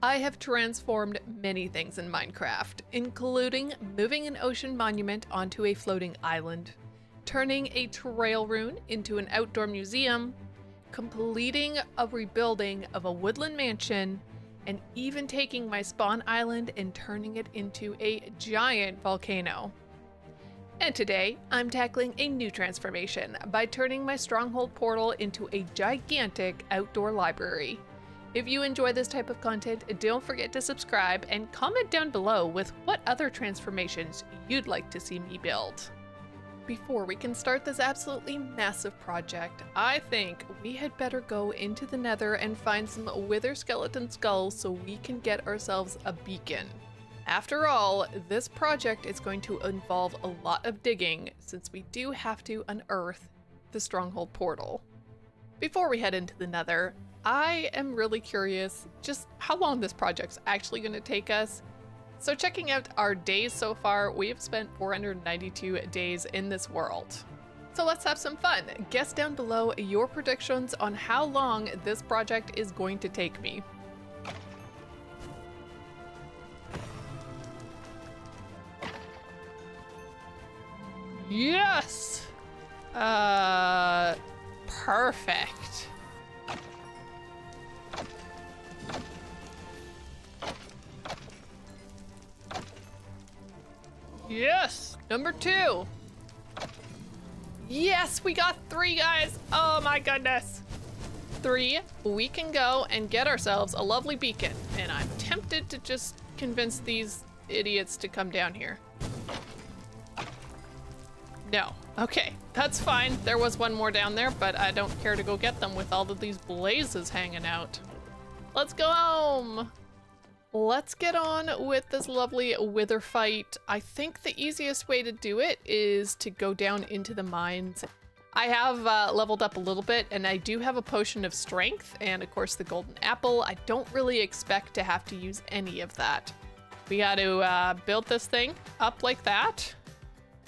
I have transformed many things in Minecraft, including moving an ocean monument onto a floating island, turning a trail rune into an outdoor museum, completing a rebuilding of a woodland mansion, and even taking my spawn island and turning it into a giant volcano. And today, I'm tackling a new transformation by turning my Stronghold portal into a gigantic outdoor library. If you enjoy this type of content, don't forget to subscribe and comment down below with what other transformations you'd like to see me build. Before we can start this absolutely massive project, I think we had better go into the Nether and find some wither skeleton skulls so we can get ourselves a beacon. After all, this project is going to involve a lot of digging since we do have to unearth the Stronghold portal. Before we head into the Nether, I am really curious just how long this project's actually going to take us. So checking out our days so far, we have spent 492 days in this world. So let's have some fun. Guess down below your predictions on how long this project is going to take me. Yes! Perfect. Yes! Number 2! Yes, we got 3, guys! Oh my goodness! 3, we can go and get ourselves a lovely beacon. And I'm tempted to just convince these idiots to come down here. No. Okay, that's fine. There was one more down there, but I don't care to go get them with all of these blazes hanging out. Let's go home! Let's get on with this lovely wither fight. I think the easiest way to do it is to go down into the mines. I have leveled up a little bit, and I do have a potion of strength, and of course the golden apple. I don't really expect to have to use any of that. We got to build this thing up like that.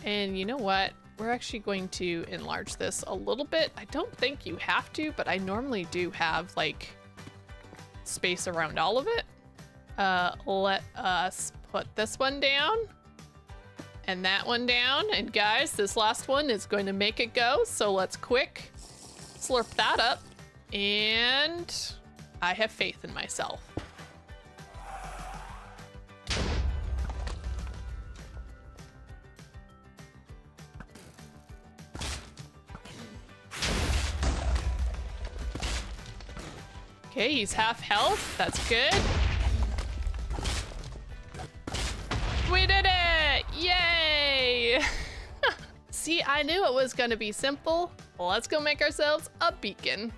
And you know what? We're actually going to enlarge this a little bit. I don't think you have to, but I normally do have like space around all of it. Let us put this one down and that one down. And guys, this last one is going to make it go. So let's quick slurp that up. And I have faith in myself. Okay, he's half health. That's good. We did it! Yay! See, I knew it was gonna be simple. Let's go make ourselves a beacon.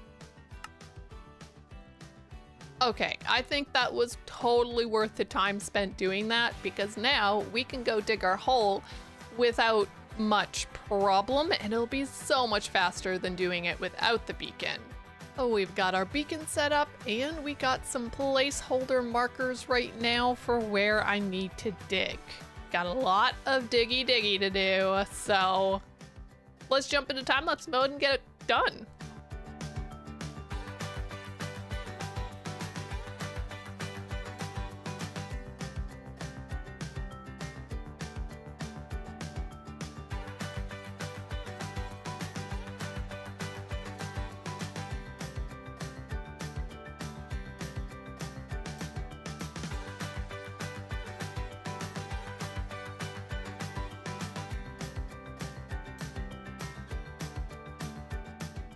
Okay, I think that was totally worth the time spent doing that because now we can go dig our hole without much problem and it'll be so much faster than doing it without the beacon. Oh, we've got our beacon set up and we got some placeholder markers right now for where I need to dig. Got a lot of diggy to do, so let's jump into time-lapse mode and get it done.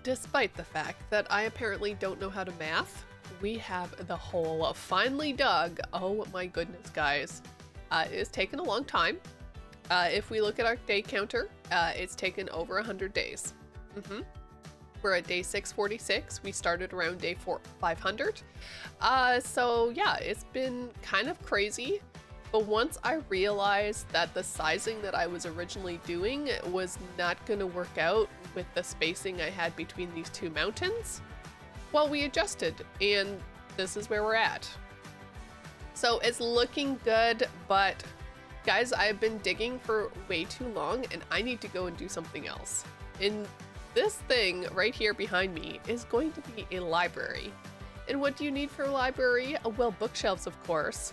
Despite the fact that I apparently don't know how to math, we have the hole finally dug. Oh my goodness, guys. It's taken a long time. If we look at our day counter, it's taken over 100 days. We're at day 646. We started around day 500. So yeah, it's been kind of crazy. But once I realized that the sizing that I was originally doing was not going to work out with the spacing I had between these two mountains, well, we adjusted and this is where we're at. So it's looking good, but guys, I've been digging for way too long and I need to go and do something else. And this thing right here behind me is going to be a library. And what do you need for a library? Well, bookshelves, of course.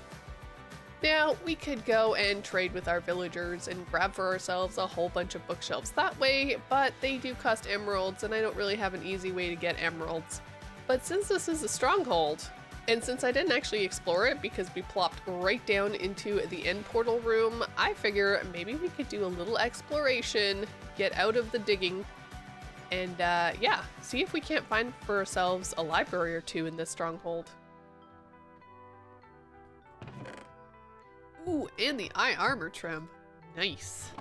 Now, we could go and trade with our villagers and grab for ourselves a whole bunch of bookshelves that way, but they do cost emeralds, and I don't really have an easy way to get emeralds. But since this is a stronghold, and since I didn't actually explore it because we plopped right down into the end portal room, I figure maybe we could do a little exploration, get out of the digging, and yeah, see if we can't find for ourselves a library or two in this stronghold. Ooh, and the eye armor trim. Nice.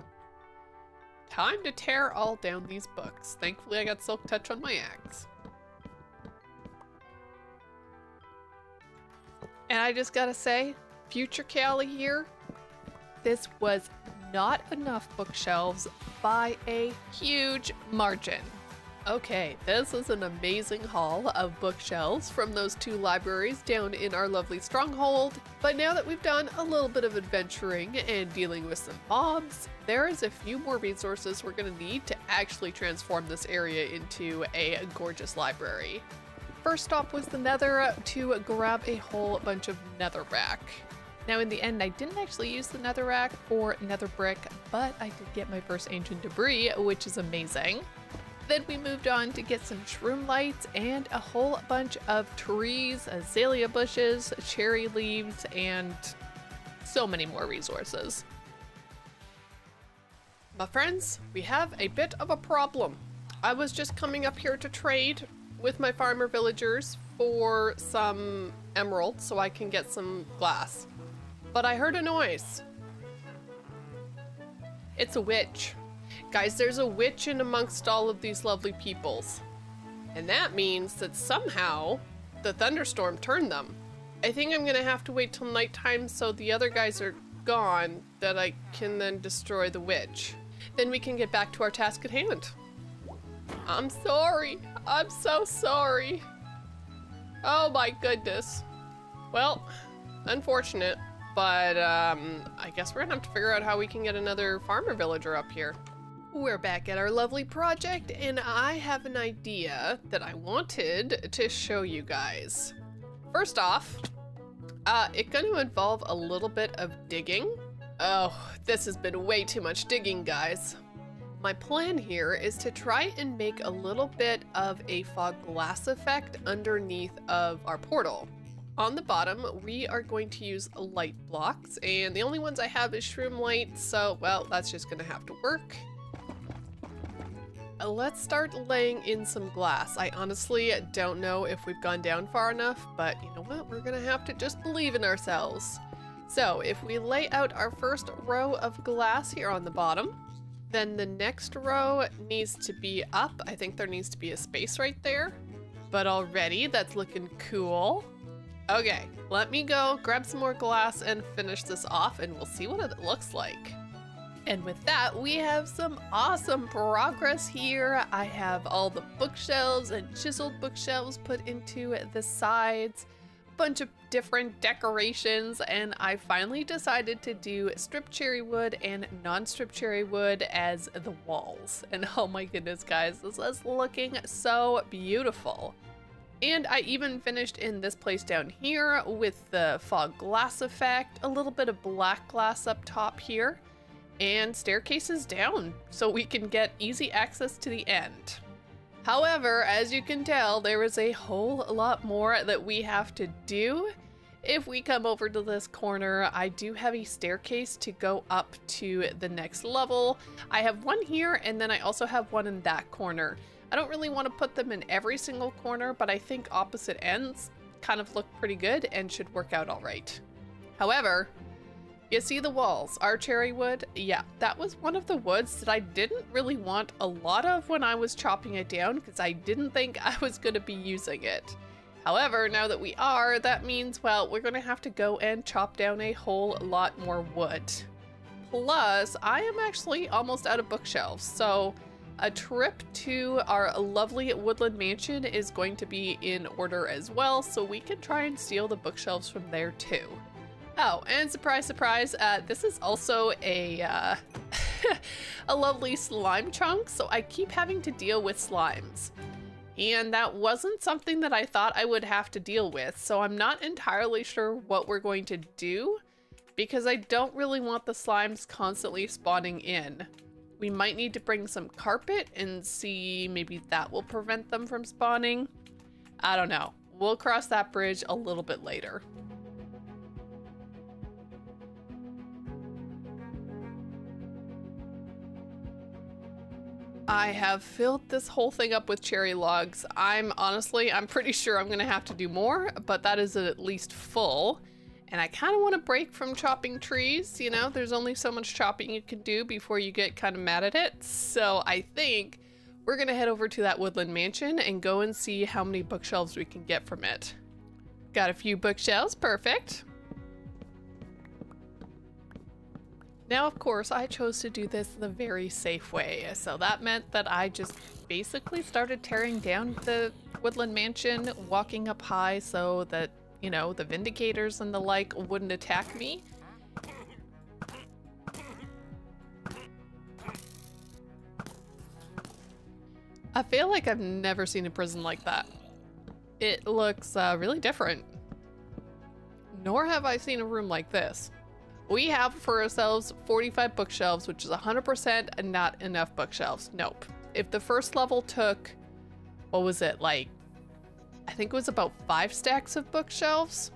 Time to tear all down these books. Thankfully, I got Silk Touch on my axe. And I just gotta say, future Callie here, this was not enough bookshelves by a huge margin. Okay, this is an amazing haul of bookshelves from those two libraries down in our lovely stronghold. But now that we've done a little bit of adventuring and dealing with some mobs, there is a few more resources we're gonna need to actually transform this area into a gorgeous library. First stop was the Nether to grab a whole bunch of netherrack. Now in the end, I didn't actually use the netherrack for nether brick, but I did get my first ancient debris, which is amazing. Then we moved on to get some shroom lights and a whole bunch of trees, azalea bushes, cherry leaves, and so many more resources. My friends, we have a bit of a problem. I was just coming up here to trade with my farmer villagers for some emeralds so I can get some glass. But I heard a noise. It's a witch. Guys, there's a witch in amongst all of these lovely peoples. And that means that somehow the thunderstorm turned them. I think I'm gonna have to wait till nighttime so the other guys are gone that I can then destroy the witch. Then we can get back to our task at hand. I'm sorry. I'm so sorry. Oh my goodness. Well, unfortunate, but I guess we're gonna have to figure out how we can get another farmer villager up here. We're back at our lovely project, and I have an idea that I wanted to show you guys. First off, it's going to involve a little bit of digging. Oh, this has been way too much digging, guys. My plan here is to try and make a little bit of a fog glass effect underneath of our portal. On the bottom, we are going to use light blocks, and the only ones I have is shroom light, so, well, that's just gonna have to work. Let's start laying in some glass. I honestly don't know if we've gone down far enough, but you know what? We're gonna have to just believe in ourselves. So if we lay out our first row of glass here on the bottom, then the next row needs to be up. I think there needs to be a space right there, but already that's looking cool. Okay, let me go grab some more glass and finish this off, and we'll see what it looks like. And with that, we have some awesome progress here. I have all the bookshelves and chiseled bookshelves put into the sides, a bunch of different decorations, and I finally decided to do strip cherry wood and non-strip cherry wood as the walls. And oh my goodness, guys, this is looking so beautiful. And I even finished in this place down here with the fog glass effect, a little bit of black glass up top here, and staircases down so we can get easy access to the end. However, as you can tell, there is a whole lot more that we have to do. If we come over to this corner, I do have a staircase to go up to the next level. I have one here, and then I also have one in that corner. I don't really want to put them in every single corner, but I think opposite ends kind of look pretty good and should work out all right. However, you see the walls, our cherry wood? Yeah, that was one of the woods that I didn't really want a lot of when I was chopping it down because I didn't think I was going to be using it. However, now that we are, that means, well, we're going to have to go and chop down a whole lot more wood. Plus, I am actually almost out of bookshelves, so a trip to our lovely woodland mansion is going to be in order as well, so we can try and steal the bookshelves from there too. Oh, and surprise, surprise, this is also a, a lovely slime chunk, so I keep having to deal with slimes. and that wasn't something that I thought I would have to deal with. So I'm not entirely sure what we're going to do because I don't really want the slimes constantly spawning in. We might need to bring some carpet and see maybe that will prevent them from spawning. I don't know. We'll cross that bridge a little bit later. I have filled this whole thing up with cherry logs. I'm pretty sure I'm gonna have to do more, but that is at least full. And I kind of want to break from chopping trees, you know, there's only so much chopping you can do before you get kind of mad at it. So I think we're gonna head over to that woodland mansion and go and see how many bookshelves we can get from it. Got a few bookshelves, perfect. Now, of course, I chose to do this the very safe way. So that meant that I just basically started tearing down the woodland mansion, walking up high so that, you know, the vindicators and the like wouldn't attack me. I feel like I've never seen a prison like that. It looks really different. Nor have I seen a room like this. We have for ourselves 45 bookshelves, which is 100% not enough bookshelves. Nope. If the first level took, what was it, like, I think it was about 5 stacks of bookshelves.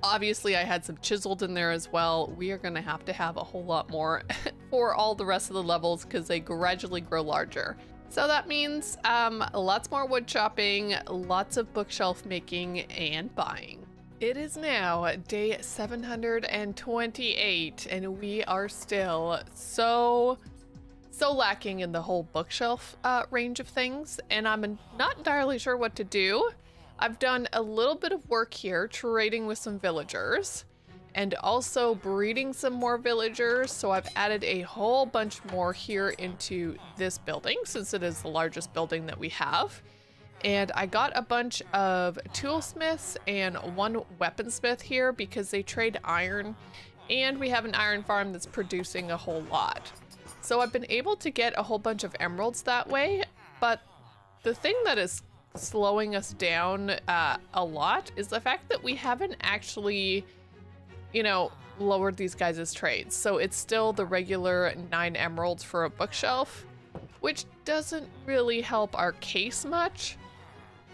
Obviously, I had some chiseled in there as well. We are going to have a whole lot more for all the rest of the levels because they gradually grow larger. So that means lots more wood chopping, lots of bookshelf making and buying. It is now day 728 and we are still so lacking in the whole bookshelf range of things, and I'm not entirely sure what to do. I've done a little bit of work here trading with some villagers and also breeding some more villagers, so I've added a whole bunch more here into this building since it is the largest building that we have. And I got a bunch of toolsmiths and one weaponsmith here because they trade iron, and we have an iron farm that's producing a whole lot. So I've been able to get a whole bunch of emeralds that way, but the thing that is slowing us down a lot is the fact that we haven't actually, you know, lowered these guys' trades. So it's still the regular 9 emeralds for a bookshelf, which doesn't really help our case much.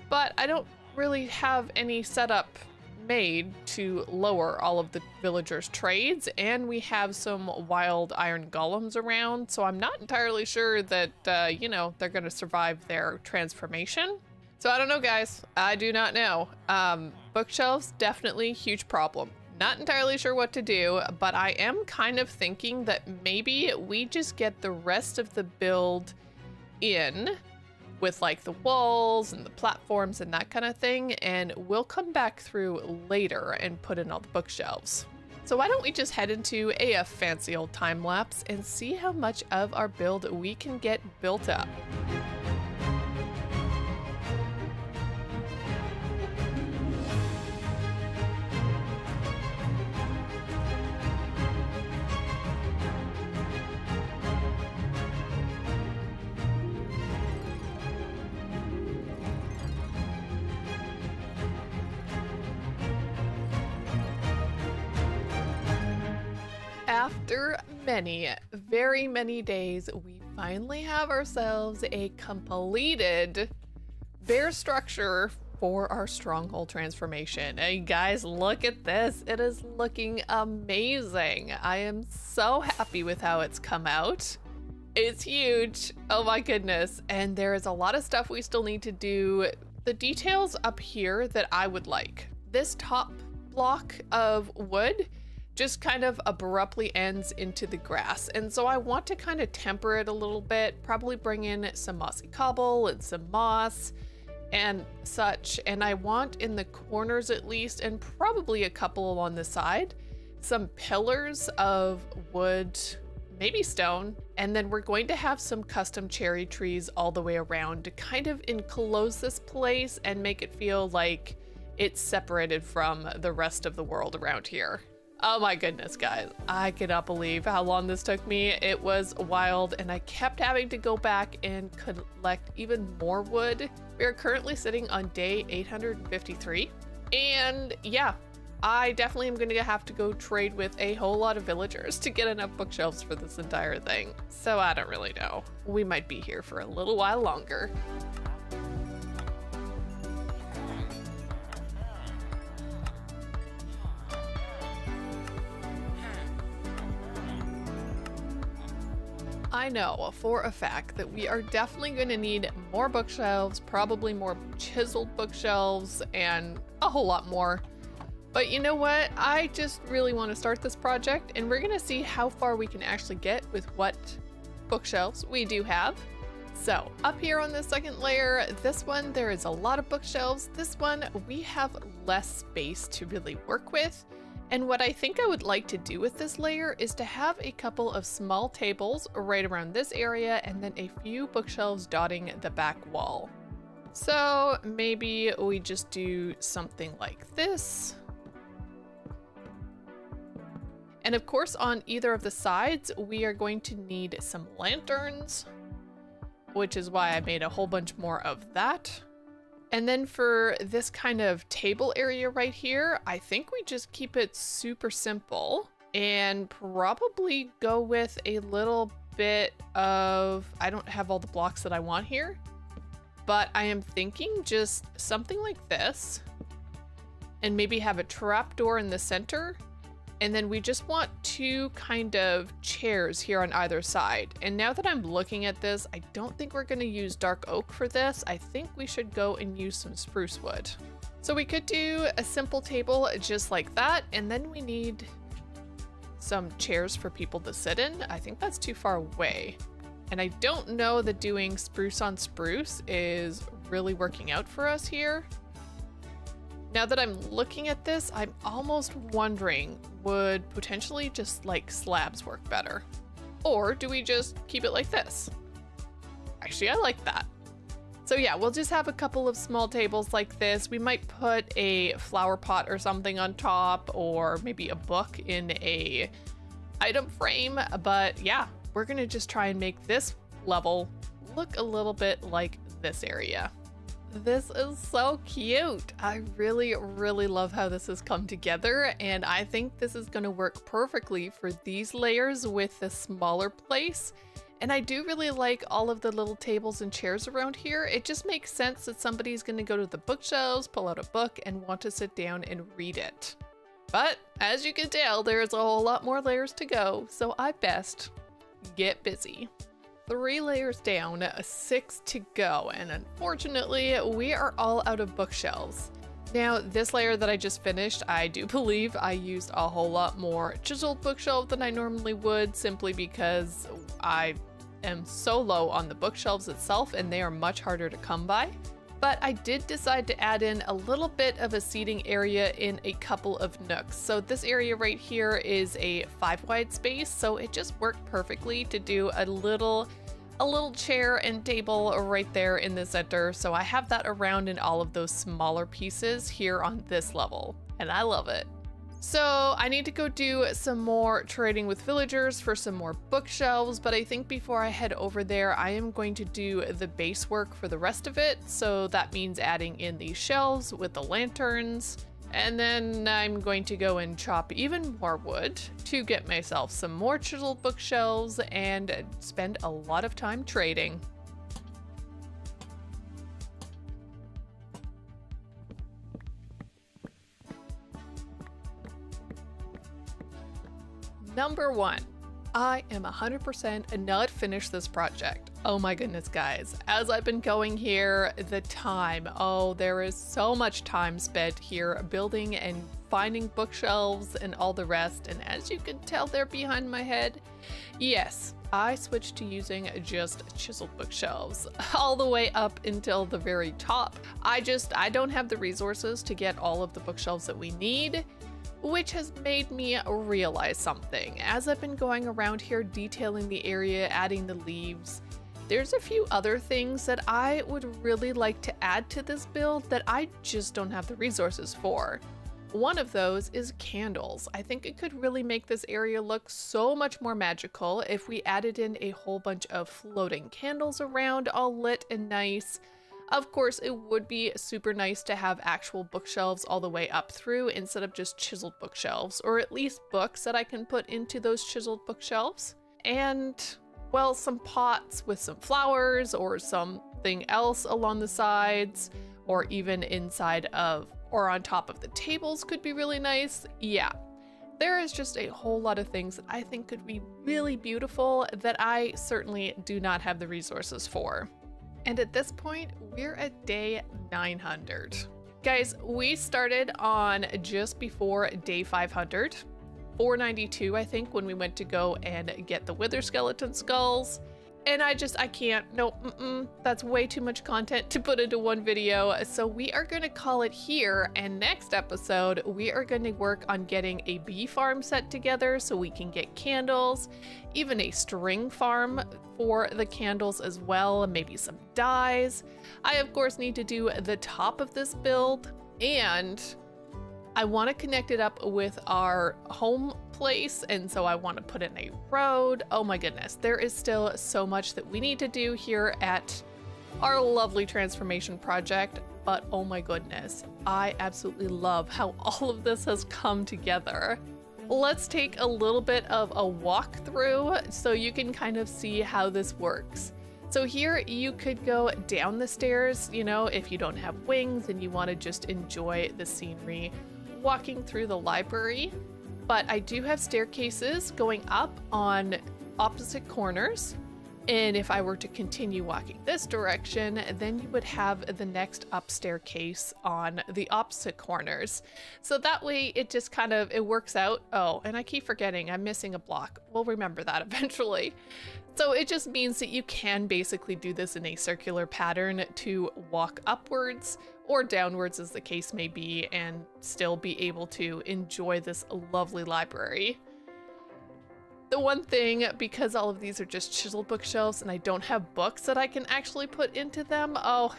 But I don't really have any setup made to lower all of the villagers' trades, and we have some wild iron golems around, so I'm not entirely sure that, you know, they're gonna survive their transformation. So I don't know, guys. I do not know. Bookshelves, definitely huge problem. Not entirely sure what to do, but I am kind of thinking that maybe we just get the rest of the build in with like the walls and the platforms and that kind of thing, and we'll come back through later and put in all the bookshelves. So why don't we just head into a fancy old time lapse and see how much of our build we can get built up. After many, very many days, we finally have ourselves a completed bare structure for our stronghold transformation. Hey guys, look at this. It is looking amazing. I am so happy with how it's come out. It's huge. Oh my goodness. And there is a lot of stuff we still need to do. The details up here that I would like. This top block of wood just kind of abruptly ends into the grass. And so I want to kind of temper it a little bit, probably bring in some mossy cobble and some moss and such. And I want in the corners at least, and probably a couple along the side, some pillars of wood, maybe stone. And then we're going to have some custom cherry trees all the way around to kind of enclose this place and make it feel like it's separated from the rest of the world around here. Oh my goodness, guys. I cannot believe how long this took me. It was wild, and I kept having to go back and collect even more wood. We are currently sitting on day 853. And yeah, I definitely am going to have to go trade with a whole lot of villagers to get enough bookshelves for this entire thing. So I don't really know. We might be here for a little while longer. I know for a fact that we are definitely going to need more bookshelves, probably more chiseled bookshelves, and a whole lot more. But you know what? I just really want to start this project, and we're going to see how far we can actually get with what bookshelves we do have. So up here on the second layer, this one, there is a lot of bookshelves. This one, we have less space to really work with. And what I think I would like to do with this layer is to have a couple of small tables right around this area and then a few bookshelves dotting the back wall. So maybe we just do something like this. And of course, on either of the sides, we are going to need some lanterns, which is why I made a whole bunch more of that. And then for this kind of table area right here, I think we just keep it super simple and probably go with a little bit of, I don't have all the blocks that I want here, but I am thinking just something like this and maybe have a trapdoor in the center. And then we just want two kind of chairs here on either side. And now that I'm looking at this, I don't think we're going to use dark oak for this. I think we should go and use some spruce wood. So we could do a simple table just like that. And then we need some chairs for people to sit in. I think that's too far away. And I don't know that doing spruce on spruce is really working out for us here. Now that I'm looking at this, I'm almost wondering, would potentially just like slabs work better? Or do we just keep it like this? Actually, I like that. So yeah, we'll just have a couple of small tables like this. We might put a flower pot or something on top, or maybe a book in a item frame. But yeah, we're gonna just try and make this level look a little bit like this area. This is so cute. I really, really love how this has come together, and I think this is going to work perfectly for these layers with the smaller place. And I do really like all of the little tables and chairs around here. It just makes sense that somebody's going to go to the bookshelves, pull out a book, and want to sit down and read it. But as you can tell, there's a whole lot more layers to go, so I best get busy. 3 layers down, 6 to go, and unfortunately, we are all out of bookshelves. Now, this layer that I just finished, I do believe I used a whole lot more chiseled bookshelves than I normally would, simply because I am so low on the bookshelves itself, and they are much harder to come by. But I did decide to add in a little bit of a seating area in a couple of nooks. So this area right here is a 5 wide space, so it just worked perfectly to do a little chair and table right there in the center. So I have that around in all of those smaller pieces here on this level, and I love it. So I need to go do some more trading with villagers for some more bookshelves, but I think before I head over there, I am going to do the base work for the rest of it. So that means adding in these shelves with the lanterns, and then I'm going to go and chop even more wood to get myself some more chiseled bookshelves and spend a lot of time trading. Number 1, I am 100% not finished this project. Oh my goodness, guys. As I've been going here, the time, oh, there is so much time spent here building and finding bookshelves and all the rest. And as you can tell there behind my head, yes, I switched to using just chiseled bookshelves all the way up until the very top. I don't have the resources to get all of the bookshelves that we need, which has made me realize something. As I've been going around here detailing the area, adding the leaves, there's a few other things that I would really like to add to this build that I just don't have the resources for. One of those is candles. I think it could really make this area look so much more magical if we added in a whole bunch of floating candles around, all lit and nice. Of course, it would be super nice to have actual bookshelves all the way up through instead of just chiseled bookshelves, or at least books that I can put into those chiseled bookshelves. And, well, some pots with some flowers or something else along the sides, or even inside of or on top of the tables could be really nice. Yeah, there is just a whole lot of things that I think could be really beautiful that I certainly do not have the resources for. And at this point, we're at day 900. Guys, we started on just before day 500, 492, I think, when we went to go and get the wither skeleton skulls. And I can't, nope, that's way too much content to put into one video. So we are gonna call it here, and next episode, we are gonna work on getting a bee farm set together so we can get candles, even a string farm for the candles as well, and maybe some dyes. I, of course, need to do the top of this build, and I want to connect it up with our home place, and so I want to put in a road. Oh my goodness, there is still so much that we need to do here at our lovely transformation project, but oh my goodness, I absolutely love how all of this has come together. Let's take a little bit of a walk through so you can kind of see how this works. So here you could go down the stairs, you know, if you don't have wings and you want to just enjoy the scenery walking through the library. But I do have staircases going up on opposite corners. And if I were to continue walking this direction, then you would have the next up staircase on the opposite corners. So that way it just kind of, it works out. Oh, and I keep forgetting I'm missing a block. We'll remember that eventually. So it just means that you can basically do this in a circular pattern to walk upwards or downwards as the case may be, and still be able to enjoy this lovely library. The one thing, because all of these are just chiseled bookshelves and I don't have books that I can actually put into them, oh,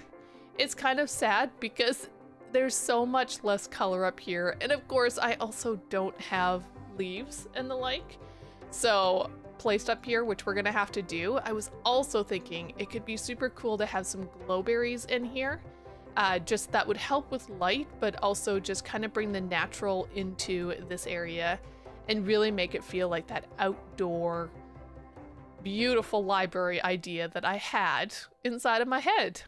it's kind of sad because there's so much less color up here. And of course, I also don't have leaves and the like. So placed up here, which we're gonna have to do, I was also thinking it could be super cool to have some glowberries in here. Just that would help with light, but also just kind of bring the natural into this area and really make it feel like that outdoor, beautiful library idea that I had inside of my head.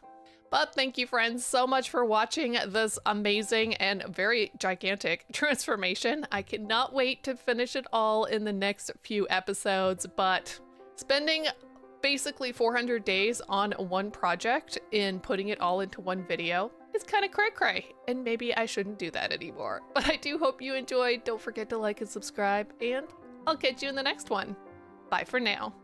But thank you, friends, so much for watching this amazing and very gigantic transformation. I cannot wait to finish it all in the next few episodes, but spending basically 400 days on one project and putting it all into one video is kind of cray-cray, and maybe I shouldn't do that anymore. But I do hope you enjoyed. Don't forget to like and subscribe, and I'll catch you in the next one. Bye for now.